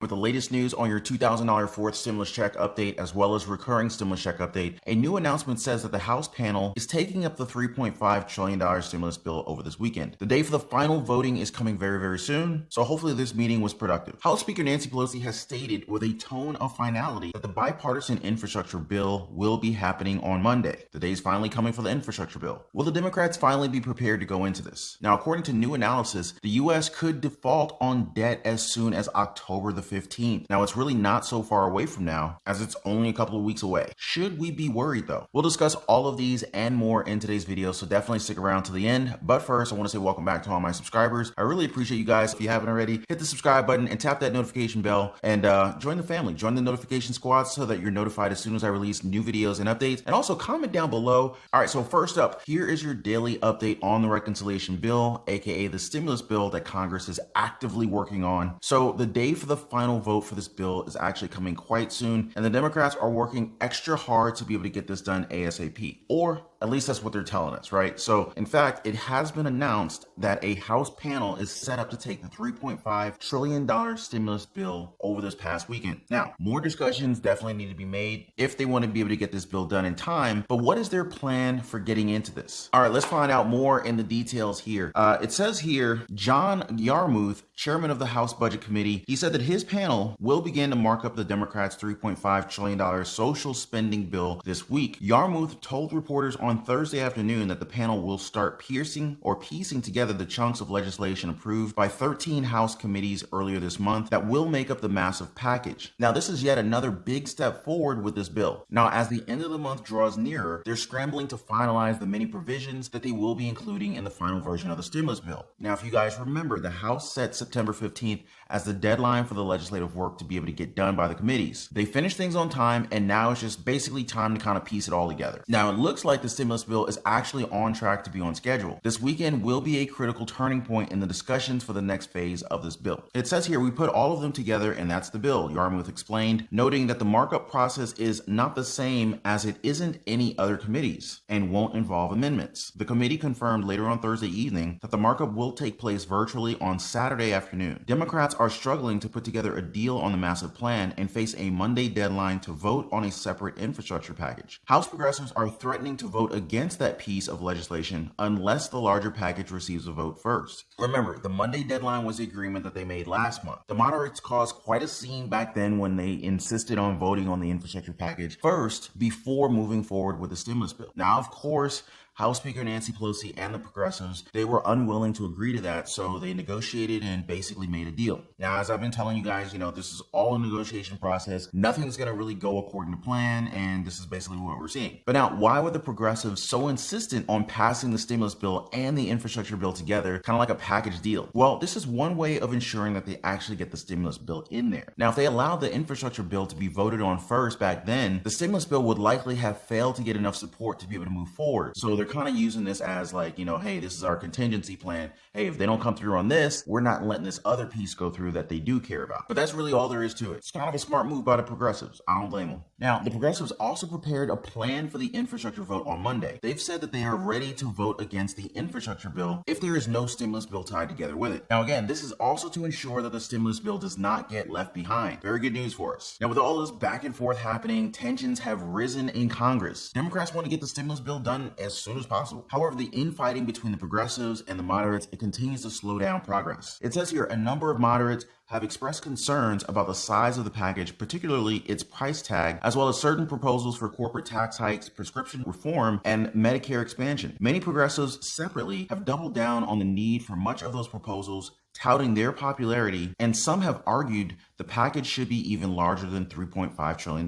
With the latest news on your $2,000 fourth stimulus check update as well as recurring stimulus check update, a new announcement says that the House panel is taking up the $3.5 trillion stimulus bill over this weekend. The day for the final voting is coming very, very soon, so hopefully this meeting was productive. House Speaker Nancy Pelosi has stated with a tone of finality that the bipartisan infrastructure bill will be happening on Monday. The day is finally coming for the infrastructure bill. Will the Democrats finally be prepared to go into this? Now, according to new analysis, the U.S. could default on debt as soon as October the 15th. Now, it's really not so far away from now, as it's only a couple of weeks away. Should we be worried though? We'll discuss all of these and more in today's video, so definitely stick around to the end. But first, I want to say welcome back to all my subscribers. I really appreciate you guys. If you haven't already, hit the subscribe button and tap that notification bell and join the family. Join the notification squad so that you're notified as soon as I release new videos and updates. And also comment down below. All right, so first up, here is your daily update on the reconciliation bill, aka the stimulus bill that Congress is actively working on. So the day for the final vote for this bill is actually coming quite soon, and the Democrats are working extra hard to be able to get this done ASAP, or at least that's what they're telling us, right? So in fact, it has been announced that a House panel is set up to take the $3.5 trillion stimulus bill over this past weekend. Now, more discussions definitely need to be made if they want to be able to get this bill done in time, but what is their plan for getting into this? All right, let's find out more in the details here. It says here, John Yarmuth, chairman of the House Budget Committee, he said that his panel will begin to mark up the Democrats' $3.5 trillion social spending bill this week. Yarmuth told reporters on Thursday afternoon that the panel will start piecing together the chunks of legislation approved by 13 House committees earlier this month that will make up the massive package. Now, this is yet another big step forward with this bill. Now, as the end of the month draws nearer, they're scrambling to finalize the many provisions that they will be including in the final version of the stimulus bill. Now, if you guys remember, the House set September 15th as the deadline for the legislative work to be able to get done by the committees. They finished things on time, and now it's just basically time to kind of piece it all together. Now, it looks like the stimulus bill is actually on track to be on schedule. This weekend will be a critical turning point in the discussions for the next phase of this bill. It says here, we put all of them together and that's the bill, Yarmuth explained, noting that the markup process is not the same as it isn't any other committees and won't involve amendments. The committee confirmed later on Thursday evening that the markup will take place virtually on Saturday afternoon. Democrats are struggling to put together a deal on the massive plan and face a Monday deadline to vote on a separate infrastructure package. House progressives are threatening to vote against that piece of legislation unless the larger package receives a vote first. Remember, the Monday deadline was the agreement that they made last month. The moderates caused quite a scene back then when they insisted on voting on the infrastructure package first before moving forward with the stimulus bill. Now, of course, House Speaker Nancy Pelosi and the progressives, they were unwilling to agree to that, so they negotiated and basically made a deal. Now, as I've been telling you guys, this is all a negotiation process. Nothing's going to really go according to plan, and this is basically what we're seeing. But now, why were the progressives so insistent on passing the stimulus bill and the infrastructure bill together, kind of like a package deal? Well, this is one way of ensuring that they actually get the stimulus bill in there. Now, if they allowed the infrastructure bill to be voted on first back then, the stimulus bill would likely have failed to get enough support to be able to move forward. So they're kind of using this as like, hey, this is our contingency plan. Hey, if they don't come through on this, we're not letting this other piece go through that they do care about. But that's really all there is to it. It's kind of a smart move by the progressives. I don't blame them. Now, the progressives also prepared a plan for the infrastructure vote on Monday. They've said that they are ready to vote against the infrastructure bill if there is no stimulus bill tied together with it. Now, again, this is also to ensure that the stimulus bill does not get left behind. Very good news for us. Now, with all this back and forth happening, tensions have risen in Congress. Democrats want to get the stimulus bill done as soon as possible. However, the infighting between the progressives and the moderates, it continues to slow down progress. It says here, a number of moderates have expressed concerns about the size of the package, particularly its price tag, as well as certain proposals for corporate tax hikes, prescription reform, and Medicare expansion. Many progressives separately have doubled down on the need for much of those proposals, touting their popularity, and some have argued the package should be even larger than $3.5 trillion.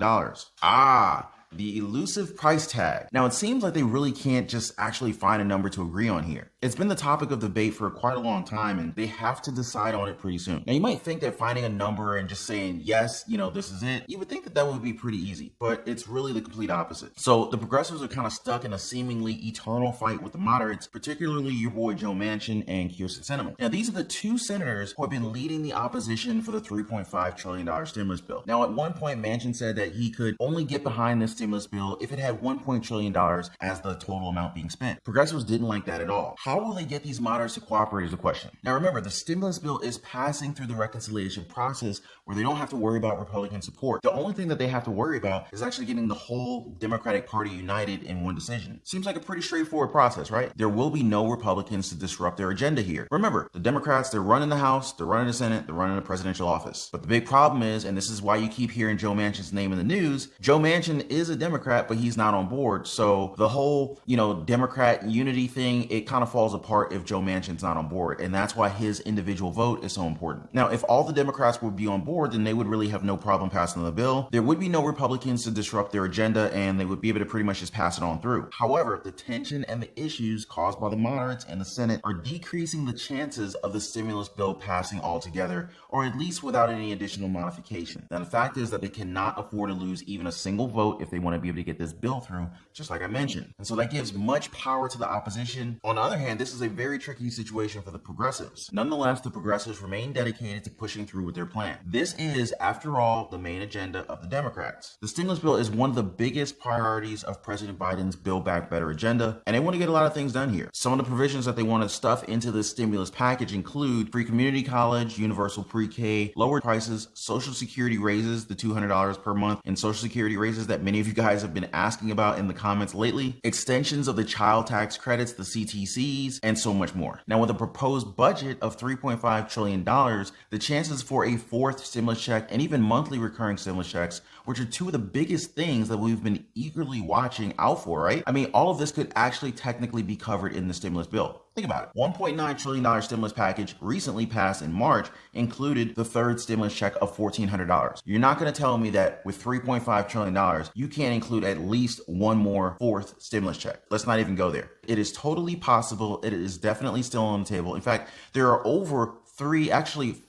The elusive price tag. Now, it seems like they really can't just actually find a number to agree on here. It's been the topic of debate for quite a long time, and they have to decide on it pretty soon. Now, you might think that finding a number and just saying, yes, this is it, you would think that that would be pretty easy, but it's really the complete opposite. So the progressives are kind of stuck in a seemingly eternal fight with the moderates, particularly your boy Joe Manchin and Kyrsten Sinema. Now, these are the two senators who have been leading the opposition for the $3.5 trillion stimulus bill. Now, at one point, Manchin said that he could only get behind this stimulus bill if it had $1 trillion as the total amount being spent. Progressives didn't like that at all. How will they get these moderates to cooperate is the question. Now remember, the stimulus bill is passing through the reconciliation process where they don't have to worry about Republican support. The only thing that they have to worry about is actually getting the whole Democratic Party united in one decision. Seems like a pretty straightforward process, right? There will be no Republicans to disrupt their agenda here. Remember, the Democrats, they're running the House, they're running the Senate, they're running the presidential office. But the big problem is, and this is why you keep hearing Joe Manchin's name in the news, Joe Manchin is a Democrat, but he's not on board. So the whole, Democrat unity thing, it kind of falls apart if Joe Manchin's not on board. And that's why his individual vote is so important. Now, if all the Democrats would be on board, then they would really have no problem passing the bill. There would be no Republicans to disrupt their agenda, and they would be able to pretty much just pass it on through. However, the tension and the issues caused by the moderates and the Senate are decreasing the chances of the stimulus bill passing altogether, or at least without any additional modification. Now, the fact is that they cannot afford to lose even a single vote if they want to be able to get this bill through, just like I mentioned. And so that gives much power to the opposition. On the other hand, this is a very tricky situation for the progressives. Nonetheless, the progressives remain dedicated to pushing through with their plan. This is, after all, the main agenda of the Democrats. The stimulus bill is one of the biggest priorities of President Biden's Build Back Better agenda, and they want to get a lot of things done here. Some of the provisions that they want to stuff into this stimulus package include free community college, universal pre-K, lower prices, Social Security raises, the $200 per month in Social Security raises that many of you guys have been asking about in the comments lately, extensions of the child tax credits, the CTCs, and so much more. Now, with a proposed budget of $3.5 trillion, the chances for a fourth stimulus check and even monthly recurring stimulus checks, which are two of the biggest things that we've been eagerly watching out for, right? I mean, all of this could actually technically be covered in the stimulus bill. Think about it. $1.9 trillion stimulus package recently passed in March included the third stimulus check of $1,400. You're not going to tell me that with $3.5 trillion, you can't include at least one more fourth stimulus check. Let's not even go there. It is totally possible. It is definitely still on the table. In fact, there are over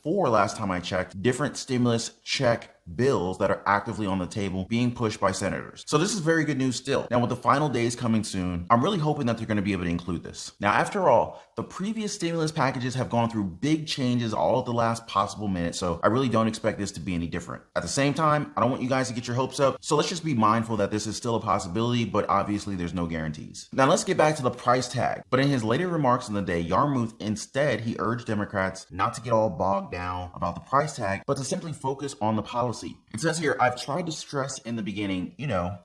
four last time I checked, different stimulus check bills that are actively on the table being pushed by senators. So this is very good news still. Now, with the final days coming soon, I'm really hoping that they're going to be able to include this. Now, after all, the previous stimulus packages have gone through big changes all at the last possible minute, so I really don't expect this to be any different. At the same time, I don't want you guys to get your hopes up, so let's just be mindful that this is still a possibility, but obviously there's no guarantees. Now, let's get back to the price tag. But in his later remarks in the day, Yarmuth instead, he urged Democrats not to get all bogged down about the price tag, but to simply focus on the policy. It says here, I've tried to stress in the beginning,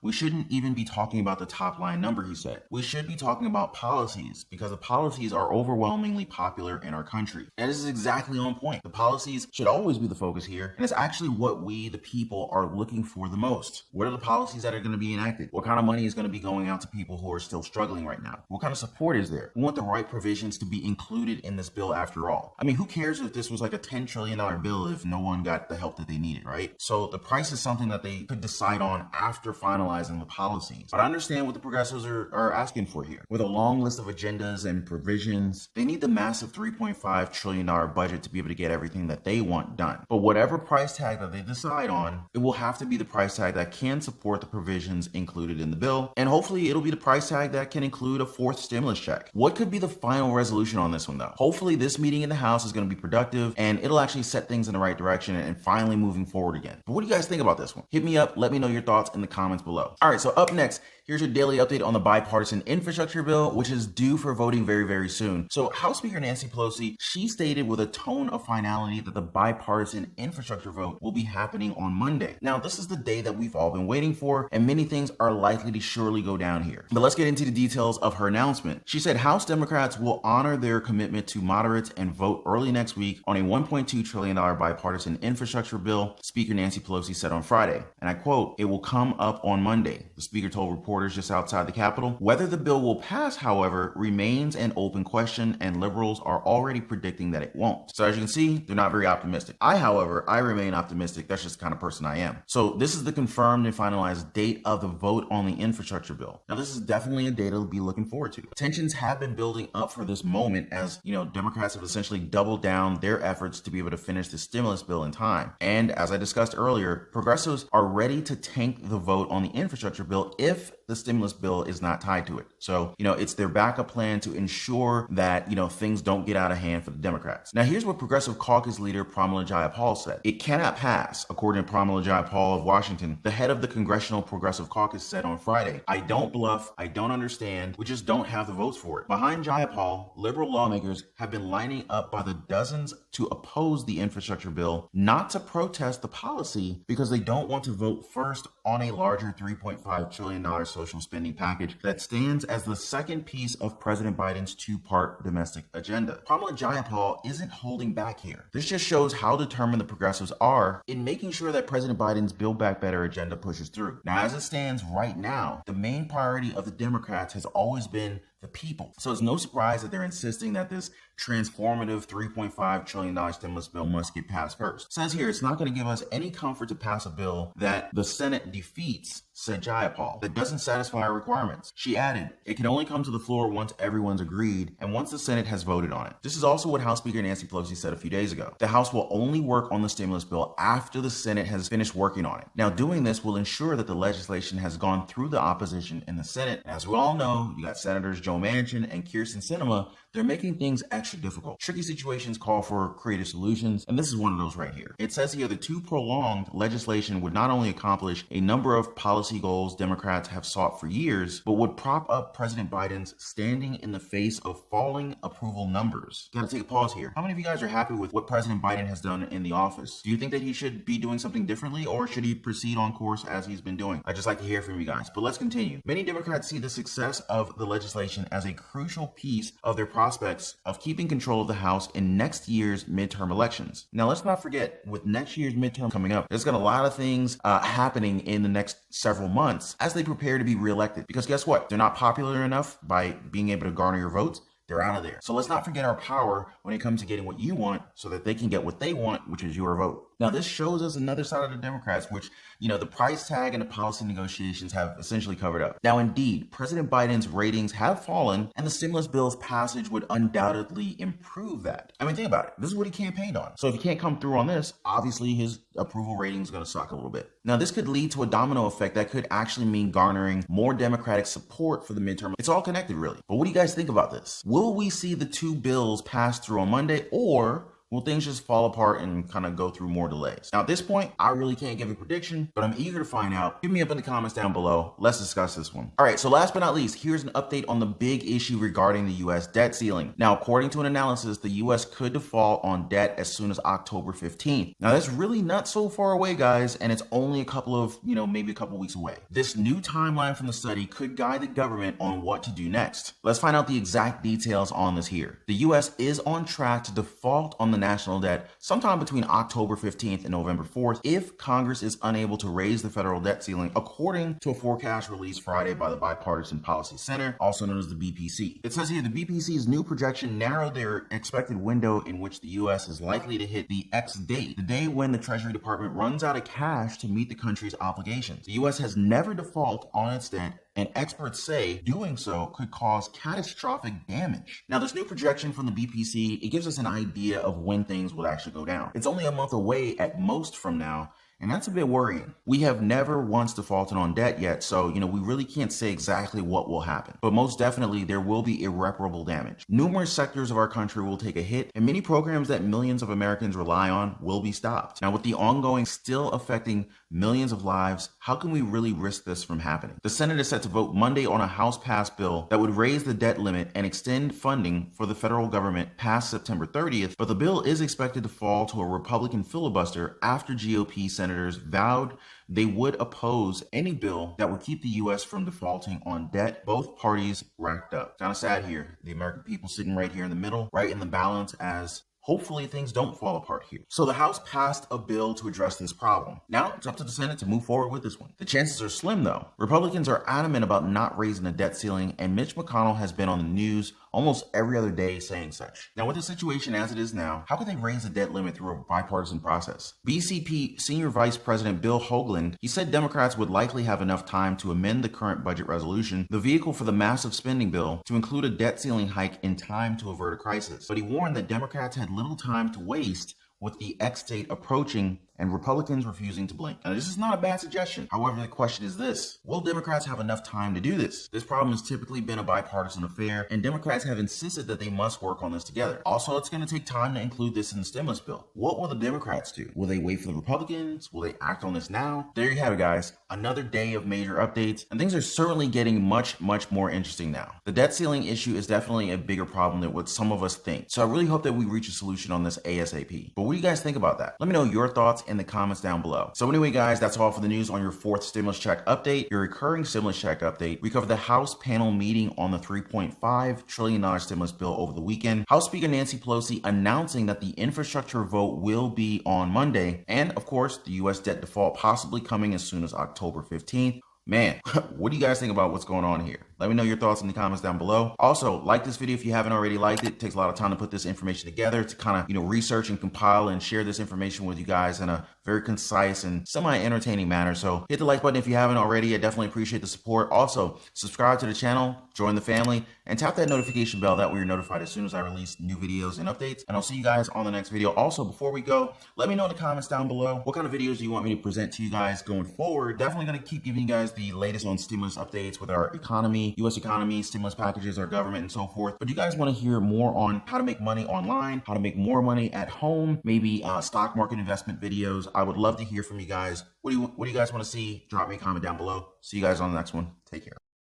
we shouldn't even be talking about the top line number, he said. We should be talking about policies because the policies are overwhelmingly popular in our country. And this is exactly on point. The policies should always be the focus here. And it's actually what we, the people, are looking for the most. What are the policies that are going to be enacted? What kind of money is going to be going out to people who are still struggling right now? What kind of support is there? We want the right provisions to be included in this bill after all. I mean, who cares if this was like a $10 trillion bill if no one got the help that they needed, right? So the price is something that they could decide on after finalizing the policies. But I understand what the progressives are asking for here. With a long list of agendas and provisions, they need the massive $3.5 trillion budget to be able to get everything that they want done. But whatever price tag that they decide on, it will have to be the price tag that can support the provisions included in the bill. And hopefully it'll be the price tag that can include a fourth stimulus check. What could be the final resolution on this one though? Hopefully this meeting in the House is going to be productive and it'll actually set things in the right direction and finally moving forward again. But what do you guys think about this one? Hit me up. Let me know your thoughts in the comments below. All right, so up next, here's your daily update on the bipartisan infrastructure bill, which is due for voting very, very soon. So House Speaker Nancy Pelosi, she stated with a tone of finality that the bipartisan infrastructure vote will be happening on Monday. Now, this is the day that we've all been waiting for, and many things are likely to surely go down here. But let's get into the details of her announcement. She said House Democrats will honor their commitment to moderates and vote early next week on a $1.2 trillion bipartisan infrastructure bill, Speaker Nancy Pelosi said on Friday. And I quote, "It will come up on Monday," the speaker told reporters just outside the Capitol. Whether the bill will pass, however, remains an open question, and liberals are already predicting that it won't. So as you can see, they're not very optimistic. I remain optimistic. That's just the kind of person I am. So this is the confirmed and finalized date of the vote on the infrastructure bill. Now, this is definitely a date to be looking forward to. Tensions have been building up for this moment as, Democrats have essentially doubled down their efforts to be able to finish the stimulus bill in time. And as I discussed earlier, progressives are ready to tank the vote on the infrastructure bill if the stimulus bill is not tied to it. So, it's their backup plan to ensure that, things don't get out of hand for the Democrats. Now, here's what Progressive Caucus leader Pramila Jayapal said. It cannot pass, according to Pramila Jayapal of Washington. The head of the Congressional Progressive Caucus said on Friday, "I don't bluff, I don't understand, we just don't have the votes for it." Behind Jayapal, liberal lawmakers have been lining up by the dozens to oppose the infrastructure bill, not to protest the policy, because they don't want to vote first on a larger $3.5 trillion social spending package that stands as the second piece of President Biden's two-part domestic agenda. Pramila Jayapal isn't holding back here. This just shows how determined the progressives are in making sure that President Biden's Build Back Better agenda pushes through. Now, as it stands right now, the main priority of the Democrats has always been the people. So it's no surprise that they're insisting that this transformative $3.5 trillion stimulus bill must get passed first. It says here, it's not going to give us any comfort to pass a bill that the Senate defeats, said Jayapal, that doesn't satisfy our requirements. She added, it can only come to the floor once everyone's agreed and once the Senate has voted on it. This is also what House Speaker Nancy Pelosi said a few days ago. The House will only work on the stimulus bill after the Senate has finished working on it. Now, doing this will ensure that the legislation has gone through the opposition in the Senate. As we all know, you got Senators Joe Manchin and Kyrsten Sinema. They're making things extra difficult. Tricky situations call for creative solutions, and this is one of those right here. It says here the too prolonged legislation would not only accomplish a number of policy goals Democrats have sought for years, but would prop up President Biden's standing in the face of falling approval numbers. Gotta take a pause here. How many of you guys are happy with what President Biden has done in the office? Do you think that he should be doing something differently, or should he proceed on course as he's been doing? I'd just like to hear from you guys, but let's continue. Many Democrats see the success of the legislation as a crucial piece of their prospects of keeping control of the House in next year's midterm elections. Now, let's not forget, with next year's midterm coming up, there's got a lot of things happening in the next several months as they prepare to be reelected. Because guess what? They're not popular enough by being able to garner your votes. They're out of there. So let's not forget our power when it comes to getting what you want so that they can get what they want, which is your vote. Now, this shows us another side of the Democrats, which, the price tag and the policy negotiations have essentially covered up. Now, indeed, President Biden's ratings have fallen, and the stimulus bill's passage would undoubtedly improve that. I mean, think about it. This is what he campaigned on. So if he can't come through on this, obviously his approval rating is going to suck a little bit. Now, this could lead to a domino effect that could actually mean garnering more Democratic support for the midterm. It's all connected, really. But what do you guys think about this? Will we see the two bills pass through on Monday, or will things just fall apart and kind of go through more delays? Now, at this point, I really can't give a prediction, but I'm eager to find out. Give me up in the comments down below. Let's discuss this one. All right, so last but not least, here's an update on the big issue regarding the U.S. debt ceiling. Now, according to an analysis, the U.S. could default on debt as soon as October 15th. Now, that's really not so far away, guys, and it's only a couple of, maybe a couple weeks away. This new timeline from the study could guide the government on what to do next. Let's find out the exact details on this here. The U.S. is on track to default on the national debt sometime between October 15th and November 4th if Congress is unable to raise the federal debt ceiling, according to a forecast released Friday by the Bipartisan Policy Center, also known as the BPC. It says here the BPC's new projection narrowed their expected window in which the U.S. is likely to hit the X date, the day when the Treasury Department runs out of cash to meet the country's obligations. The U.S. has never defaulted on its debt, and experts say doing so could cause catastrophic damage. Now, this new projection from the BPC, it gives us an idea of when things will actually go down. It's only a month away at most from now, and that's a bit worrying. We have never once defaulted on debt yet, so, we really can't say exactly what will happen. But most definitely, there will be irreparable damage. Numerous sectors of our country will take a hit, and many programs that millions of Americans rely on will be stopped. Now, with the ongoing still affecting millions of lives, how can we really risk this from happening? The Senate is set to vote Monday on a House-passed bill that would raise the debt limit and extend funding for the federal government past September 30th, but the bill is expected to fall to a Republican filibuster after GOP senators vowed they would oppose any bill that would keep the U.S. from defaulting on debt both parties racked up. Kind of sad here. The American people sitting right here in the middle, right in the balance, as hopefully things don't fall apart here. So the House passed a bill to address this problem. Now it's up to the Senate to move forward with this one. The chances are slim, though. Republicans are adamant about not raising the debt ceiling, and Mitch McConnell has been on the news almost every other day saying such. Now, with the situation as it is now, how could they raise the debt limit through a bipartisan process? BCP Senior Vice President Bill Hoagland, he said Democrats would likely have enough time to amend the current budget resolution, the vehicle for the massive spending bill, to include a debt ceiling hike in time to avert a crisis. But he warned that Democrats had little time to waste with the X date approaching and Republicans refusing to blink. Now, this is not a bad suggestion. However, the question is this: will Democrats have enough time to do this? This problem has typically been a bipartisan affair, and Democrats have insisted that they must work on this together. Also, it's going to take time to include this in the stimulus bill. What will the Democrats do? Will they wait for the Republicans? Will they act on this now? There you have it, guys. Another day of major updates, and things are certainly getting much more interesting now. The debt ceiling issue is definitely a bigger problem than what some of us think. So I really hope that we reach a solution on this ASAP. But what do you guys think about that? Let me know your thoughts in the comments down below. So anyway, guys, that's all for the news on your fourth stimulus check update, your recurring stimulus check update. We covered the House panel meeting on the $3.5 trillion stimulus bill over the weekend. House Speaker Nancy Pelosi announcing that the infrastructure vote will be on Monday. And of course, the U.S. debt default possibly coming as soon as October 15th. Man, what do you guys think about what's going on here? Let me know your thoughts in the comments down below. Also, like this video if you haven't already liked it. It takes a lot of time to put this information together, to kind of, research and compile and share this information with you guys in a very concise and semi-entertaining manner. So hit the like button if you haven't already. I definitely appreciate the support. Also, subscribe to the channel, join the family, and tap that notification bell. That way you're notified as soon as I release new videos and updates. And I'll see you guys on the next video. Also, before we go, let me know in the comments down below what kind of videos do you want me to present to you guys going forward. Definitely going to keep giving you guys the latest on stimulus updates with our economy, U.S. economy, stimulus packages, our government, and so forth. But you guys want to hear more on how to make money online, how to make more money at home, maybe stock market investment videos. I would love to hear from you guys. What do you guys want to see? Drop me a comment down below. See you guys on the next one. Take care.